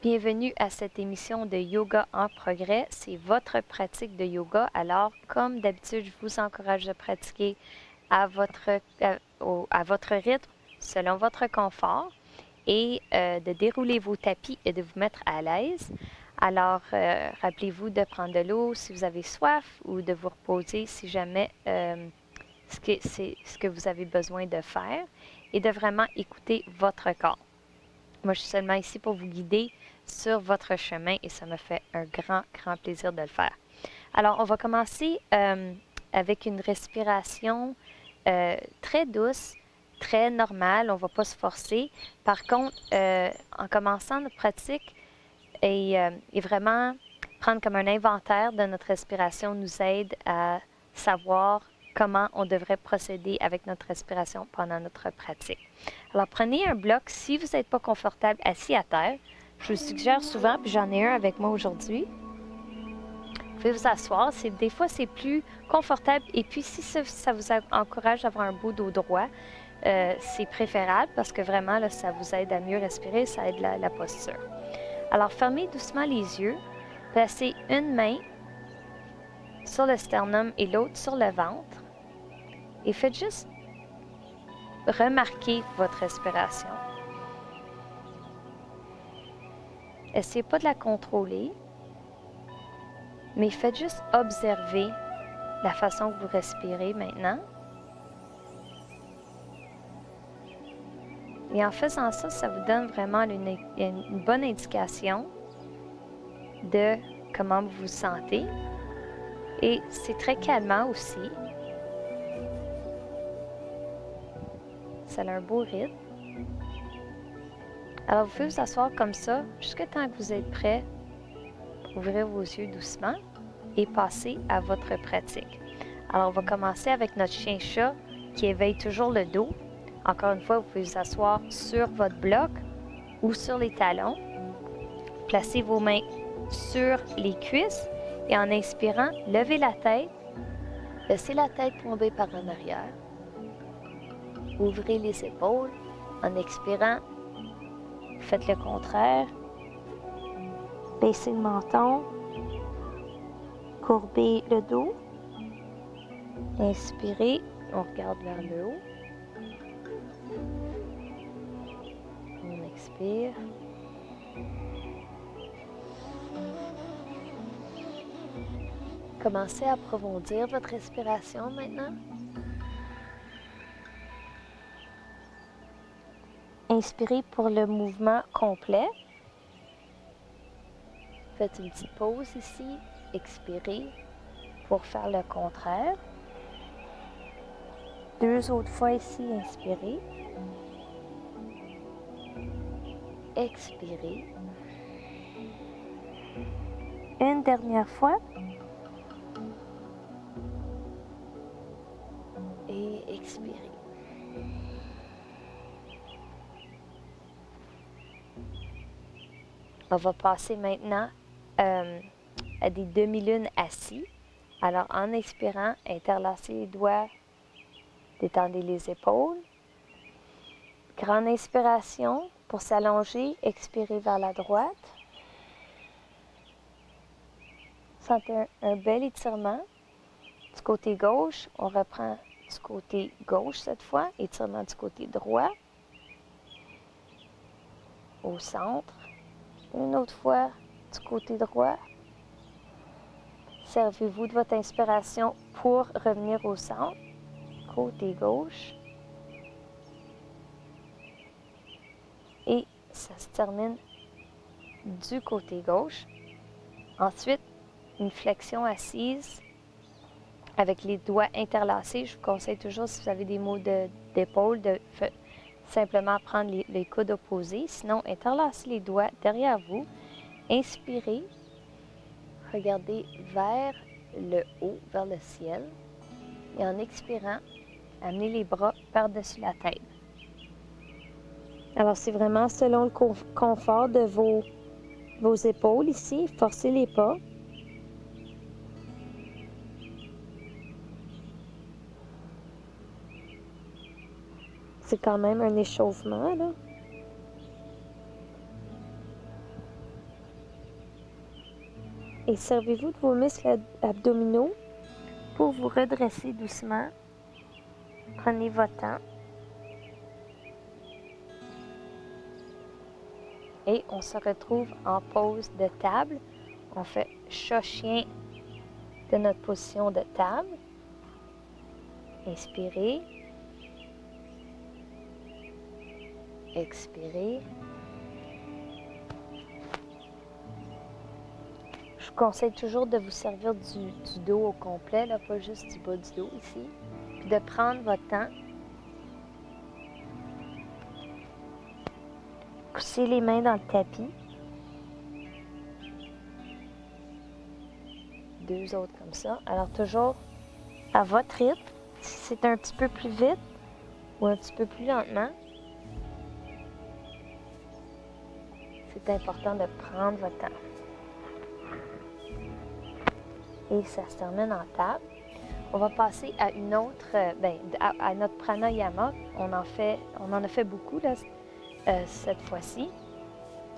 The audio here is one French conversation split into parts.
Bienvenue à cette émission de Yoga en progrès. C'est votre pratique de yoga. Alors, comme d'habitude, je vous encourage de pratiquer à votre rythme, selon votre confort, et de dérouler vos tapis et de vous mettre à l'aise. Alors, rappelez-vous de prendre de l'eau si vous avez soif ou de vous reposer si jamais c'est ce que vous avez besoin de faire et de vraiment écouter votre corps. Moi, je suis seulement ici pour vous guider sur votre chemin et ça me fait un grand, grand plaisir de le faire. Alors, on va commencer avec une respiration très douce, très normale. On ne va pas se forcer. Par contre, en commençant notre pratique et vraiment prendre comme un inventaire de notre respiration nous aide à savoir comment on devrait procéder avec notre respiration pendant notre pratique. Alors, prenez un bloc si vous n'êtes pas confortable assis à terre. Je vous suggère souvent, puis j'en ai un avec moi aujourd'hui. Vous pouvez vous asseoir. Des fois, c'est plus confortable. Et puis, si ça vous encourage d'avoir un beau dos droit, c'est préférable parce que vraiment, là, ça vous aide à mieux respirer, ça aide la posture. Alors, fermez doucement les yeux. Placez une main sur le sternum et l'autre sur le ventre. Et faites juste remarquer votre respiration. Essayez pas de la contrôler, mais faites juste observer la façon que vous respirez maintenant. Et en faisant ça, ça vous donne vraiment une bonne indication de comment vous vous sentez. Et c'est très calmant aussi. Ça a un beau rythme. Alors, vous pouvez vous asseoir comme ça jusqu'à temps que vous êtes prêt pour ouvrir vos yeux doucement et passer à votre pratique. Alors, on va commencer avec notre chien-chat qui éveille toujours le dos. Encore une fois, vous pouvez vous asseoir sur votre bloc ou sur les talons. Placez vos mains sur les cuisses et en inspirant, levez la tête. Laissez la tête tomber par en arrière. Ouvrez les épaules. En expirant, faites le contraire. Baissez le menton. Courbez le dos. Inspirez, on regarde vers le haut. On expire. Commencez à approfondir votre respiration maintenant. Inspirez pour le mouvement complet. Faites une petite pause ici. Expirez pour faire le contraire. 2 autres fois ici, inspirez. Expirez. Une dernière fois. Et expirez. On va passer maintenant à des demi-lunes assis. Alors, en expirant, interlacez les doigts, détendez les épaules. Grande inspiration pour s'allonger, expirez vers la droite. Sentez un bel étirement. Du côté gauche, on reprend du côté gauche cette fois, étirement du côté droit. Au centre. Une autre fois du côté droit. Servez-vous de votre inspiration pour revenir au centre. Côté gauche. Et ça se termine du côté gauche. Ensuite, une flexion assise avec les doigts interlacés. Je vous conseille toujours, si vous avez des maux d'épaule, de simplement prendre les coudes opposés. Sinon, interlacez les doigts derrière vous. Inspirez. Regardez vers le haut, vers le ciel. Et en expirant, amenez les bras par-dessus la tête. Alors, c'est vraiment selon le confort de vos épaules ici. Forcez les pas. C'est quand même un échauffement, là. Et servez-vous de vos muscles abdominaux pour vous redresser doucement. Prenez votre temps. Et on se retrouve en pause de table. On fait chat-chien de notre position de table. Inspirez. Expirez. Je vous conseille toujours de vous servir du dos au complet, là, pas juste du bas du dos ici. Puis de prendre votre temps. Poussez les mains dans le tapis. 2 autres comme ça. Alors toujours à votre rythme. Si c'est un petit peu plus vite ou un petit peu plus lentement, c'est important de prendre votre temps. Et ça se termine en table. On va passer à une autre, à notre pranayama. On en a fait beaucoup là, cette fois-ci.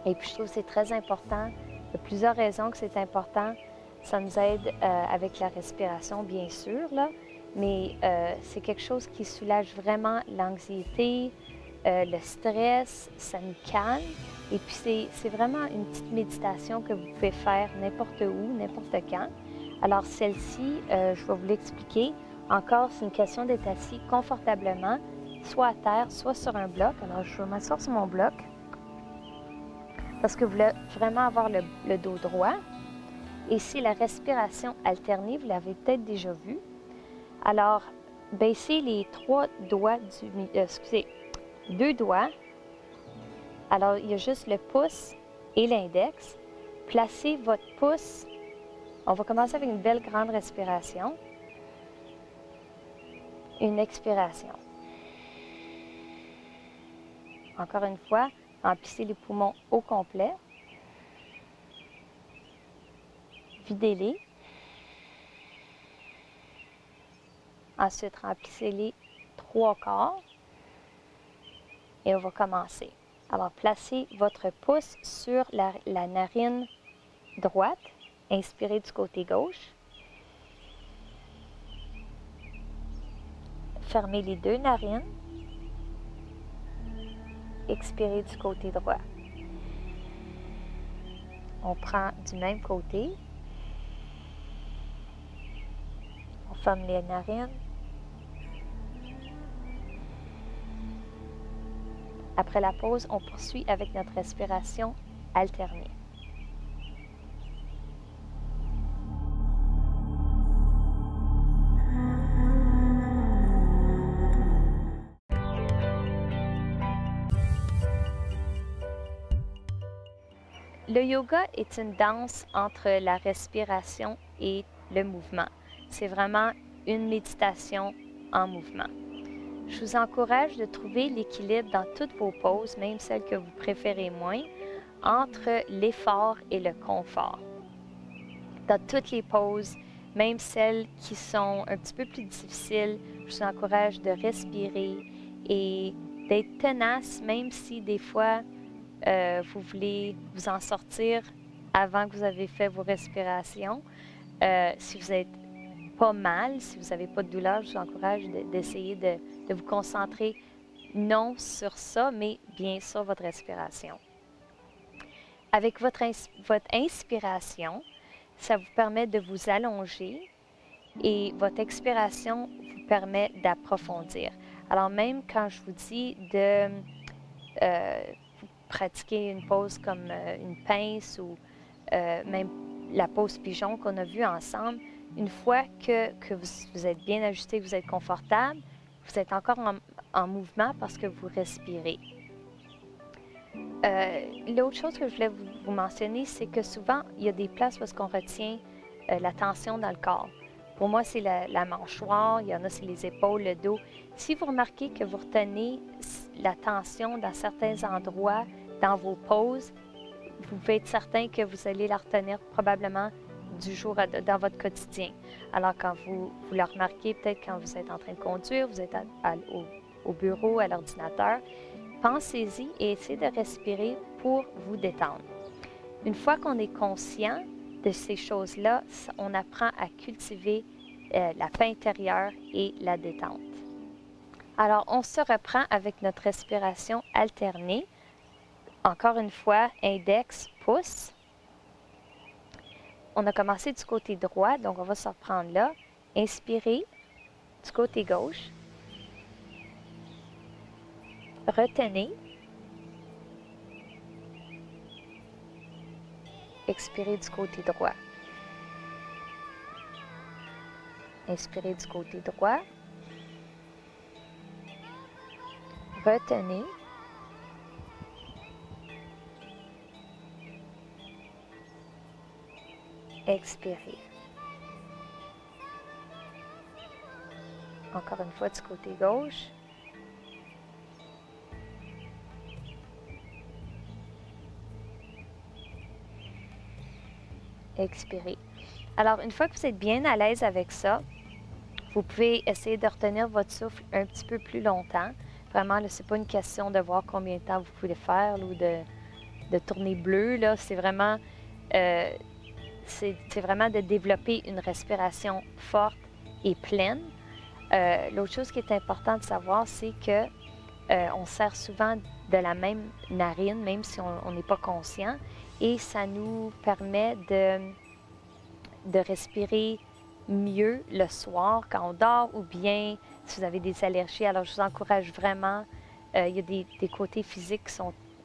Et puis je trouve que c'est très important. Il y a plusieurs raisons que c'est important. Ça nous aide avec la respiration, bien sûr, là, mais c'est quelque chose qui soulage vraiment l'anxiété, le stress, ça nous calme. Et puis c'est vraiment une petite méditation que vous pouvez faire n'importe où, n'importe quand. Alors celle-ci, je vais vous l'expliquer. Encore, c'est une question d'être assis confortablement, soit à terre, soit sur un bloc. Alors je vais m'asseoir sur mon bloc parce que vous voulez vraiment avoir le dos droit. Et c'est la respiration alternée, vous l'avez peut-être déjà vu. Alors, baissez les 3 doigts du 2 doigts. Alors, il y a juste le pouce et l'index. Placez votre pouce. On va commencer avec une belle grande respiration. Une expiration. Encore une fois, remplissez les poumons au complet. Videz-les. Ensuite, remplissez-les 3/4. Et on va commencer. Alors, placez votre pouce sur la narine droite. Inspirez du côté gauche. Fermez les 2 narines. Expirez du côté droit. On prend du même côté. On ferme les narines. Après la pause, on poursuit avec notre respiration alternée. Le yoga est une danse entre la respiration et le mouvement. C'est vraiment une méditation en mouvement. Je vous encourage de trouver l'équilibre dans toutes vos poses, même celles que vous préférez moins, entre l'effort et le confort. Dans toutes les poses, même celles qui sont un petit peu plus difficiles, je vous encourage de respirer et d'être tenace, même si des fois, vous voulez vous en sortir avant que vous avez fait vos respirations. Si vous n'êtes pas mal, si vous n'avez pas de douleur, je vous encourage d'essayer de vous concentrer non sur ça, mais bien sur votre respiration. Avec votre inspiration, ça vous permet de vous allonger et votre expiration vous permet d'approfondir. Alors même quand je vous dis de pratiquer une pose comme une pince ou même la pose pigeon qu'on a vue ensemble, une fois que vous êtes bien ajusté, que vous êtes confortable, vous êtes encore en mouvement parce que vous respirez. L'autre chose que je voulais vous mentionner, c'est que souvent, il y a des places où on retient la tension dans le corps. Pour moi, c'est la mâchoire, il y en a, c'est les épaules, le dos. Si vous remarquez que vous retenez la tension dans certains endroits, dans vos poses, vous pouvez être certain que vous allez la retenir probablement du jour dans votre quotidien. Alors, quand vous la remarquez, peut-être quand vous êtes en train de conduire, vous êtes au bureau, à l'ordinateur, pensez-y et essayez de respirer pour vous détendre. Une fois qu'on est conscient de ces choses-là, on apprend à cultiver la paix intérieure et la détente. Alors, on se reprend avec notre respiration alternée. Encore une fois, index, pouce. On a commencé du côté droit, donc on va se reprendre là. Inspirez du côté gauche. Retenez. Expirez du côté droit. Inspirez du côté droit. Retenez. Expirez. Encore une fois du côté gauche. Expirez. Alors, une fois que vous êtes bien à l'aise avec ça, vous pouvez essayer de retenir votre souffle un petit peu plus longtemps. Vraiment, ce n'est pas une question de voir combien de temps vous pouvez faire là, ou de tourner bleu. C'est vraiment, vraiment de développer une respiration forte et pleine. L'autre chose qui est importante de savoir, c'est que on sert souvent de la même narine, même si on n'est pas conscient, et ça nous permet de respirer mieux le soir quand on dort, ou bien si vous avez des allergies. Alors, je vous encourage vraiment. Il y a des côtés physiques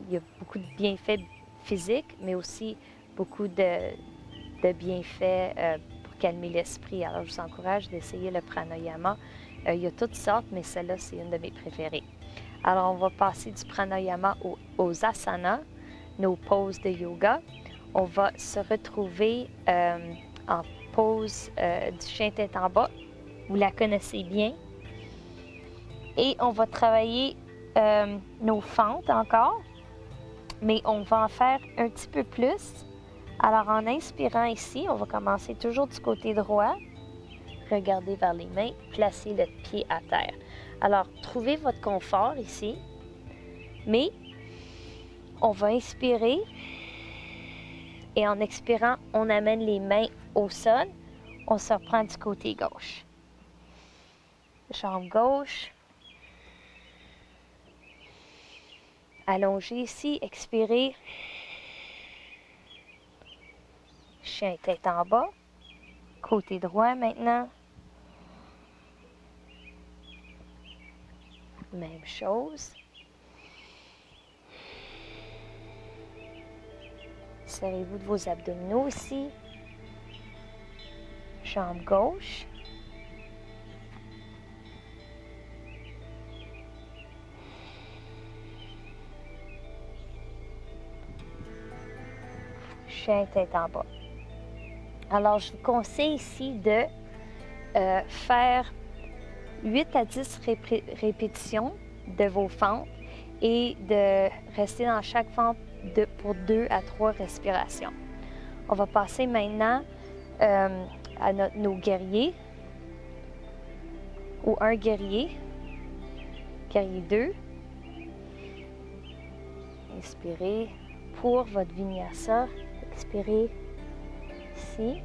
il y a beaucoup de bienfaits physiques, mais aussi beaucoup de bienfaits pour calmer l'esprit. Alors, je vous encourage d'essayer le pranayama. Il y a toutes sortes, mais celle-là, c'est une de mes préférées. Alors, on va passer du pranayama aux asanas, nos poses de yoga. On va se retrouver en pose du chien tête en bas. Vous la connaissez bien. Et on va travailler nos fentes encore, mais on va en faire un petit peu plus. Alors, en inspirant ici, on va commencer toujours du côté droit. Regardez vers les mains, placez le pied à terre. Alors, trouvez votre confort ici, mais on va inspirer et en expirant, on amène les mains au sol. On se reprend du côté gauche. Jambe gauche. Allongez ici, expirez. Chien tête en bas. Côté droit maintenant. Même chose. Serrez-vous de vos abdominaux ici. Jambe gauche. Chien tête en bas. Alors, je vous conseille ici de faire 8 à 10 répétitions de vos fentes et de rester dans chaque fente pour 2 à 3 respirations. On va passer maintenant à nos guerriers ou un guerrier. Guerrier 2. Inspirez pour votre vinyasa. Expirez ici.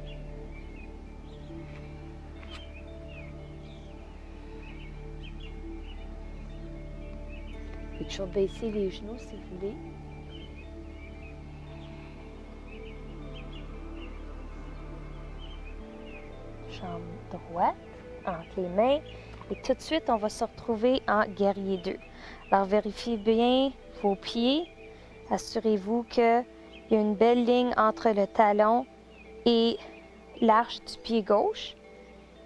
Vous pouvez toujours baisser les genoux si vous voulez. Jambe droite entre les mains. Et tout de suite, on va se retrouver en guerrier 2. Alors, vérifiez bien vos pieds. Assurez-vous qu'il y a une belle ligne entre le talon et l'arche du pied gauche.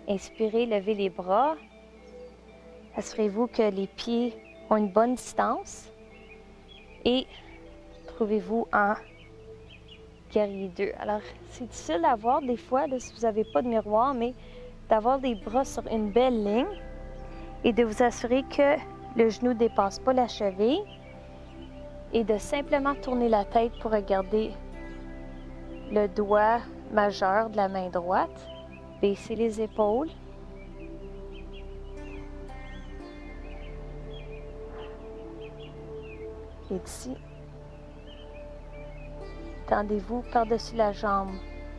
Inspirez, levez les bras. Assurez-vous que les pieds ont une bonne distance. Et trouvez-vous en guerrier 2. Alors, c'est difficile à voir des fois là, si vous n'avez pas de miroir, mais d'avoir les bras sur une belle ligne et de vous assurer que le genou ne dépasse pas la cheville et de simplement tourner la tête pour regarder le doigt majeur de la main droite. Baissez les épaules. Et ici, tendez-vous par-dessus la jambe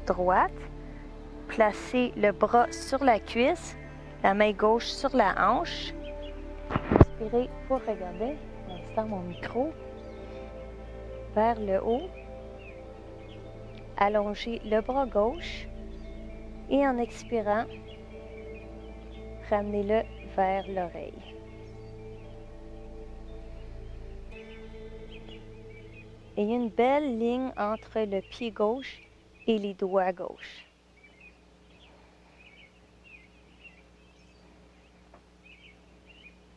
droite. Placez le bras sur la cuisse, la main gauche sur la hanche. Inspirez pour regarder, à l'instant mon micro, vers le haut. Allongez le bras gauche et en expirant, ramenez-le vers l'oreille. Ayez une belle ligne entre le pied gauche et les doigts gauches.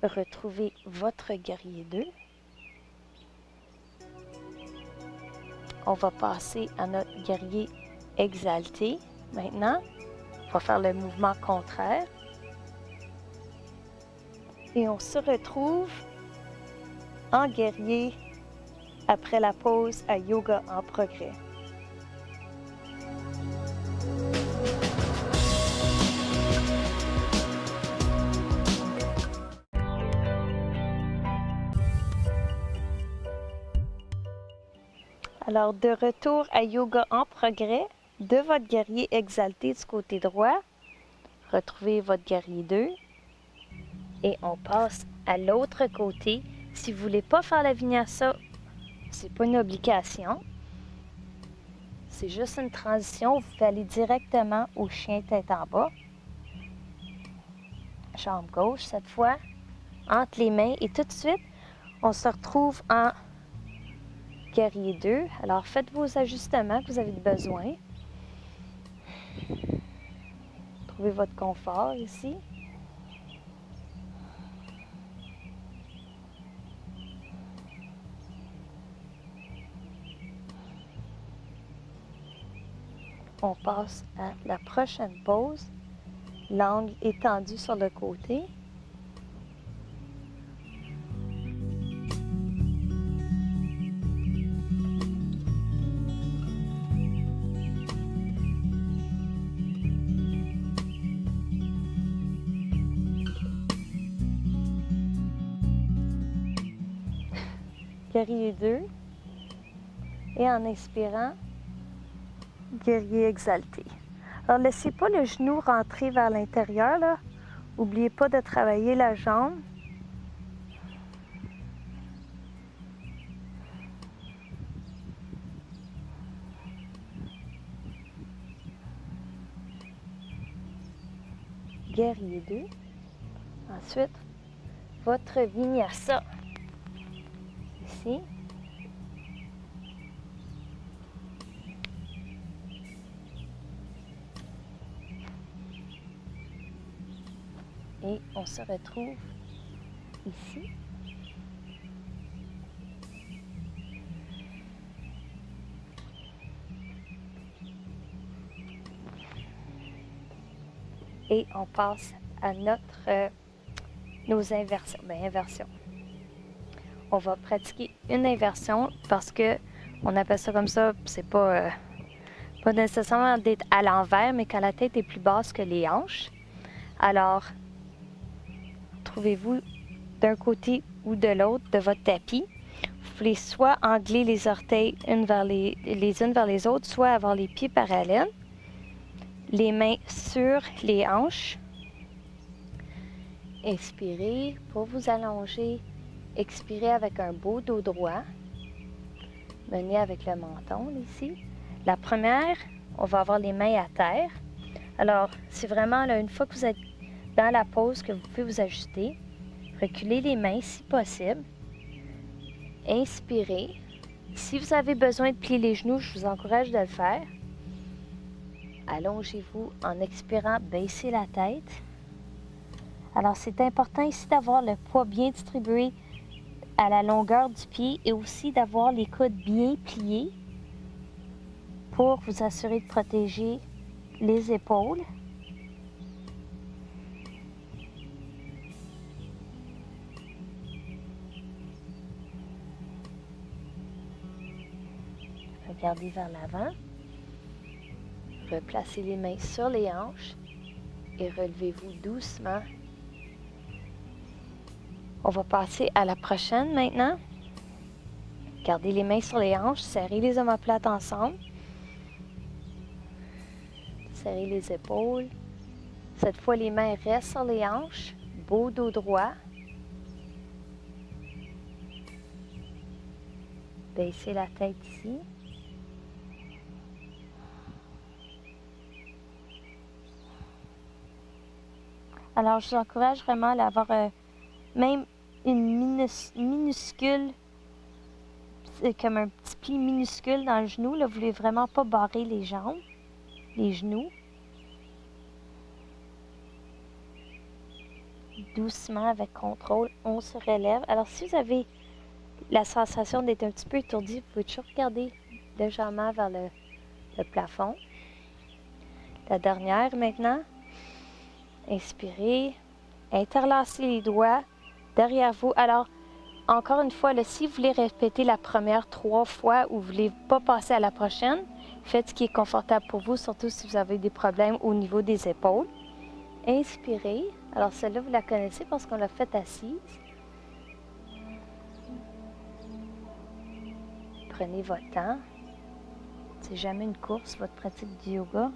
Retrouvez votre guerrier 2. On va passer à notre guerrier exalté. Maintenant, on va faire le mouvement contraire. Et on se retrouve en guerrier après la pause à yoga en progrès. Alors, de retour à yoga en progrès, de votre guerrier exalté du côté droit, retrouvez votre guerrier 2 et on passe à l'autre côté. Si vous ne voulez pas faire la vinyasa, c'est pas une obligation. C'est juste une transition. Vous pouvez aller directement au chien tête en bas. Jambe gauche cette fois, entre les mains et tout de suite, on se retrouve en guerrier 2. Alors faites vos ajustements que vous avez besoin. Trouvez votre confort ici. On passe à la prochaine pause. L'angle étendu sur le côté. Guerrier 2. Et en inspirant, guerrier exalté. Alors, laissez pas le genou rentrer vers l'intérieur, là. N'oubliez pas de travailler la jambe. Guerrier 2. Ensuite, votre vinyasa. Ici. Et on se retrouve ici. Et on passe à nos inversions. Bien, inversion. On va pratiquer une inversion parce que on appelle ça comme ça, c'est pas nécessairement d'être à l'envers, mais quand la tête est plus basse que les hanches. Alors, trouvez-vous d'un côté ou de l'autre de votre tapis. Vous pouvez soit angler les orteils les unes vers les autres, soit avoir les pieds parallèles. Les mains sur les hanches. Inspirez pour vous allonger. Expirez avec un beau dos droit. Menez avec le menton ici. La première, on va avoir les mains à terre. Alors, c'est vraiment là, une fois que vous êtes dans la pose que vous pouvez vous ajuster. Reculez les mains si possible. Inspirez. Si vous avez besoin de plier les genoux, je vous encourage de le faire. Allongez-vous en expirant, baissez la tête. Alors, c'est important ici d'avoir le poids bien distribué à la longueur du pied et aussi d'avoir les coudes bien pliés pour vous assurer de protéger les épaules. Regardez vers l'avant. Replacez les mains sur les hanches et relevez-vous doucement. On va passer à la prochaine maintenant. Gardez les mains sur les hanches, serrez les omoplates ensemble. Serrez les épaules. Cette fois, les mains restent sur les hanches. Beau dos droit. Baissez la tête ici. Alors, je vous encourage vraiment à avoir même une minuscule, comme un petit pli minuscule dans le genou. Là, vous ne voulez vraiment pas barrer les jambes, les genoux. Doucement, avec contrôle, on se relève. Alors, si vous avez la sensation d'être un petit peu étourdi, vous pouvez toujours regarder légèrement vers le plafond. La dernière maintenant. Inspirez. Interlacez les doigts derrière vous. Alors, encore une fois, là, si vous voulez répéter la première 3 fois ou vous ne voulez pas passer à la prochaine, faites ce qui est confortable pour vous, surtout si vous avez des problèmes au niveau des épaules. Inspirez. Alors, celle-là, vous la connaissez parce qu'on l'a faite assise. Prenez votre temps. C'est jamais une course, votre pratique du yoga.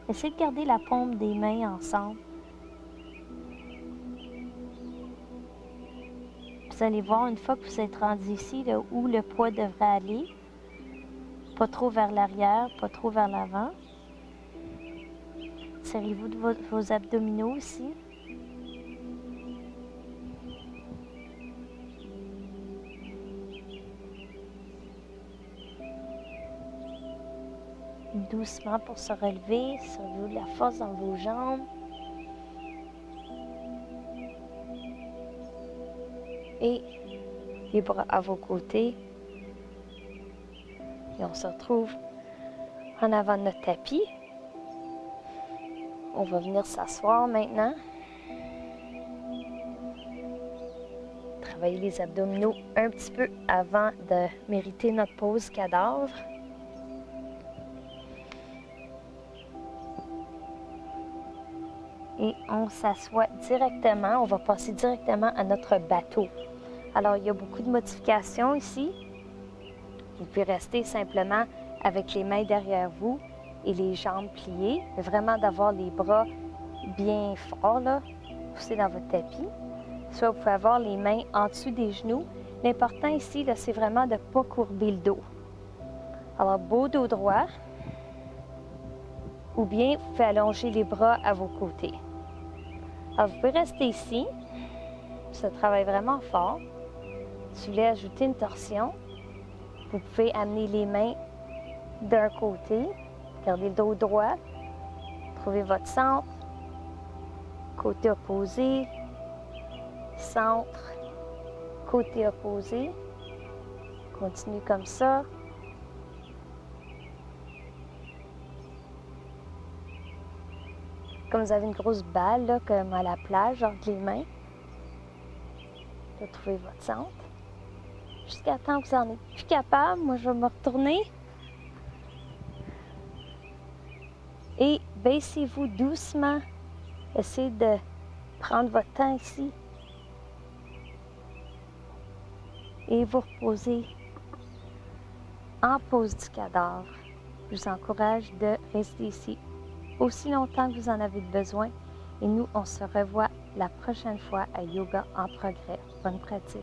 Essayez de garder la paume des mains ensemble. Vous allez voir une fois que vous êtes rendu ici, là, où le poids devrait aller. Pas trop vers l'arrière, pas trop vers l'avant. Serrez-vous de vos abdominaux aussi. Doucement pour se relever, servez-vous de la force dans vos jambes. Et les bras à vos côtés. Et on se retrouve en avant de notre tapis. On va venir s'asseoir maintenant. Travailler les abdominaux un petit peu avant de mériter notre pause cadavre. Et on s'assoit directement, on va passer directement à notre bateau. Alors, il y a beaucoup de modifications ici. Vous pouvez rester simplement avec les mains derrière vous et les jambes pliées. Vraiment d'avoir les bras bien forts, là, poussés dans votre tapis. Soit vous pouvez avoir les mains en dessous des genoux. L'important ici, là, c'est vraiment de ne pas courber le dos. Alors, beau dos droit. Ou bien, vous pouvez allonger les bras à vos côtés. Alors, vous pouvez rester ici. Ça travaille vraiment fort. Si vous voulez ajouter une torsion, vous pouvez amener les mains d'un côté. Gardez le dos droit. Trouvez votre centre. Côté opposé. Centre. Côté opposé. Continuez comme ça. Comme vous avez une grosse balle, là, comme à la plage, entre les mains. Retrouvez votre centre. Jusqu'à temps que vous n'en êtes plus capable, moi je vais me retourner. Et baissez-vous doucement. Essayez de prendre votre temps ici. Et vous reposez en pose du cadavre. Je vous encourage de rester ici aussi longtemps que vous en avez besoin. Et nous, on se revoit la prochaine fois à Yoga en progrès. Bonne pratique.